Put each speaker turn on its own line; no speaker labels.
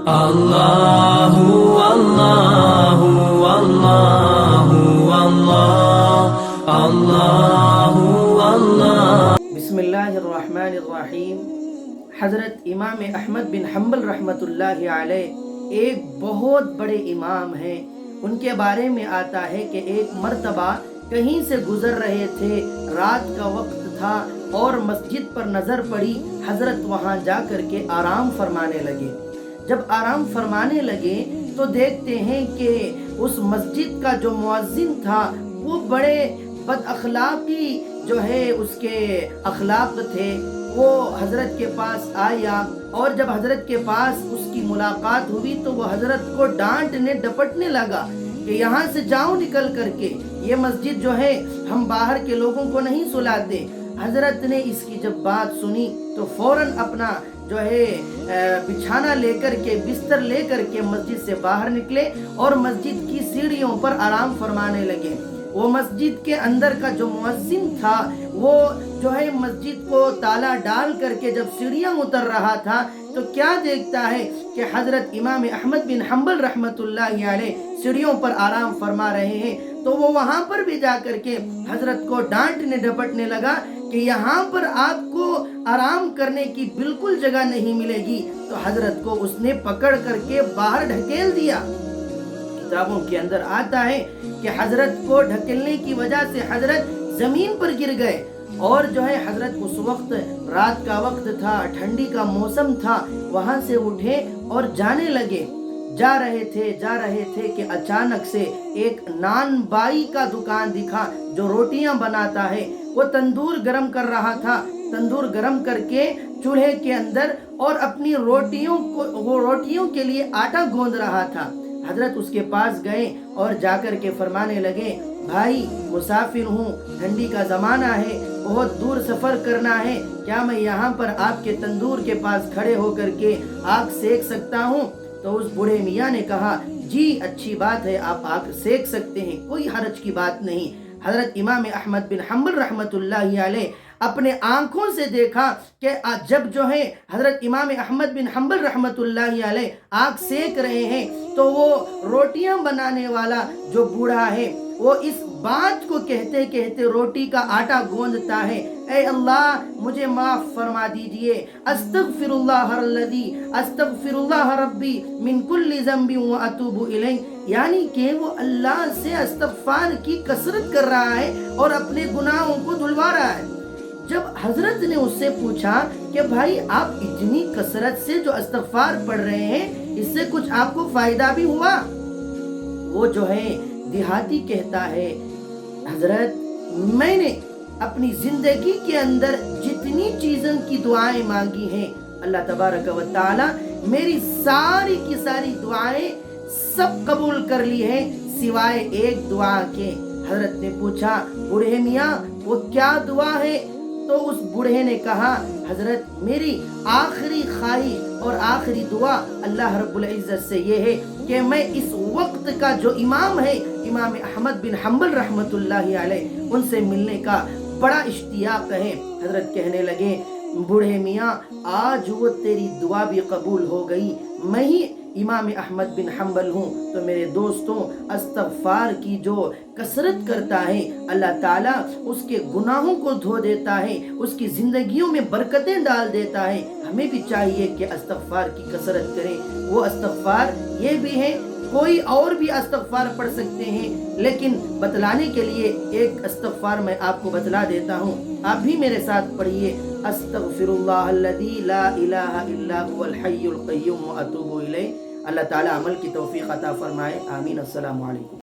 اللہ اللہ اللہ اللہ اللہ اللہ۔
بسم اللہ الرحمن الرحیم۔ حضرت امام احمد بن حنبل رحمۃ اللہ علیہ ایک بہت بڑے امام ہیں۔ ان کے بارے میں آتا ہے کہ ایک مرتبہ کہیں سے گزر رہے تھے، رات کا وقت تھا اور مسجد پر نظر پڑی، حضرت وہاں جا کر کے آرام فرمانے لگے۔ جب آرام فرمانے لگے تو دیکھتے ہیں کہ اس مسجد کا جو مؤذن تھا وہ بڑے بد اخلاقی جو ہے اس کے اخلاق تھے۔ وہ حضرت کے پاس آیا اور جب حضرت کے پاس اس کی ملاقات ہوئی تو وہ حضرت کو ڈانٹنے ڈپٹنے لگا کہ یہاں سے جاؤ نکل کر کے، یہ مسجد جو ہے ہم باہر کے لوگوں کو نہیں سلاتے۔ حضرت نے اس کی جب بات سنی تو فوراً اپنا جو ہے بچھانا لے کر کے، بستر لے کر کے مسجد سے باہر نکلے اور مسجد کی سیڑھیوں پر آرام فرمانے لگے۔ وہ مسجد کے اندر کا جو مؤذن تھا وہ جو ہے مسجد کو تالا ڈال کر کے جب سیڑھیاں اتر رہا تھا تو کیا دیکھتا ہے کہ حضرت امام احمد بن حنبل رحمۃ اللہ علیہ سیڑھیوں پر آرام فرما رہے ہیں۔ تو وہ وہاں پر بھی جا کر کے حضرت کو ڈانٹنے ڈپٹنے لگا کہ یہاں پر آپ کو آرام کرنے کی بالکل جگہ نہیں ملے گی۔ تو حضرت کو اس نے پکڑ کر کے باہر ڈھکیل دیا۔ کتابوں کے اندر آتا ہے کہ حضرت کو ڈھکیلنے کی وجہ سے حضرت زمین پر گر گئے اور جو ہے حضرت اس وقت رات کا وقت تھا، ٹھنڈی کا موسم تھا، وہاں سے اٹھے اور جانے لگے۔ جا رہے تھے کہ اچانک سے ایک نان بائی کا دکان دکھا جو روٹیاں بناتا ہے۔ وہ تندور گرم کر رہا تھا، تندور گرم کر کے چولہے کے اندر اور اپنی روٹیوں کے لیے آٹا گوندھ رہا تھا۔ حضرت اس کے پاس گئے اور جا کر کے فرمانے لگے، بھائی مسافر ہوں، ٹھنڈی کا زمانہ ہے، بہت دور سفر کرنا ہے، کیا میں یہاں پر آپ کے تندور کے پاس کھڑے ہو کر کے آگ سیک سکتا ہوں؟ تو اس بوڑھے میاں نے کہا، جی اچھی بات ہے، آپ آگ سیک سکتے ہیں، کوئی حرج کی بات نہیں۔ حضرت امام احمد بن حنبل رحمۃ اللہ علیہ اپنے آنکھوں سے دیکھا کہ جب جو ہے حضرت امام احمد بن حنبل رحمۃ اللہ علیہ آگ سیک رہے ہیں تو وہ روٹیاں بنانے والا جو بوڑھا ہے وہ اس بات کو کہتے کہتے روٹی کا آٹا گوندتا ہے، اے اللہ مجھے معاف فرما دیجئے، استغفر اللہ ربی من کل ذنب واتوب الیہ، یعنی کہ وہ اللہ سے استغفار کی کثرت کر رہا ہے اور اپنے گناہوں کو دھلوا رہا ہے۔ جب حضرت نے اس سے پوچھا کہ بھائی آپ اتنی کثرت سے جو استغفار پڑھ رہے ہیں اس سے کچھ آپ کو فائدہ بھی ہوا؟ وہ جو ہے دیہاتی کہتا ہے، حضرت میں نے اپنی زندگی کے اندر جتنی چیزوں کی دعائیں مانگی ہیں اللہ تبارک و تعالی میری ساری کی ساری دعائیں سب قبول کر لی ہیں سوائے ایک دعا کے۔ حضرت نے پوچھا، بوڑھے میاں وہ کیا دعا ہے؟ تو اس بوڑھے نے کہا، حضرت میری آخری خواہش اور آخری دعا اللہ رب العزت سے یہ ہے کہ میں اس وقت کا جو امام ہے امام احمد بن حنبل رحمۃ اللہ علیہ ان سے ملنے کا بڑا اشتیاق ہے۔ حضرت کہنے لگے، بوڑھے میاں آج وہ تیری دعا بھی قبول ہو گئی، میں ہی امام احمد بن حنبل ہوں۔ تو میرے دوستوں، استغفار کی جو کثرت کرتا ہے اللہ تعالیٰ اس کے گناہوں کو دھو دیتا ہے، اس کی زندگیوں میں برکتیں ڈال دیتا ہے۔ ہمیں بھی چاہیے کہ استغفار کی کثرت کریں۔ وہ استغفار یہ بھی ہے، کوئی اور بھی استغفار پڑھ سکتے ہیں، لیکن بتلانے کے لیے ایک استغفار میں آپ کو بتلا دیتا ہوں، آپ بھی میرے ساتھ پڑھیے، استغفر اللہ الذی لا الہ الا هو الحی القیوم واتوب الیہ۔ اللہ تعالیٰ عمل کی توفیق عطا فرمائے، آمین۔ السلام علیکم۔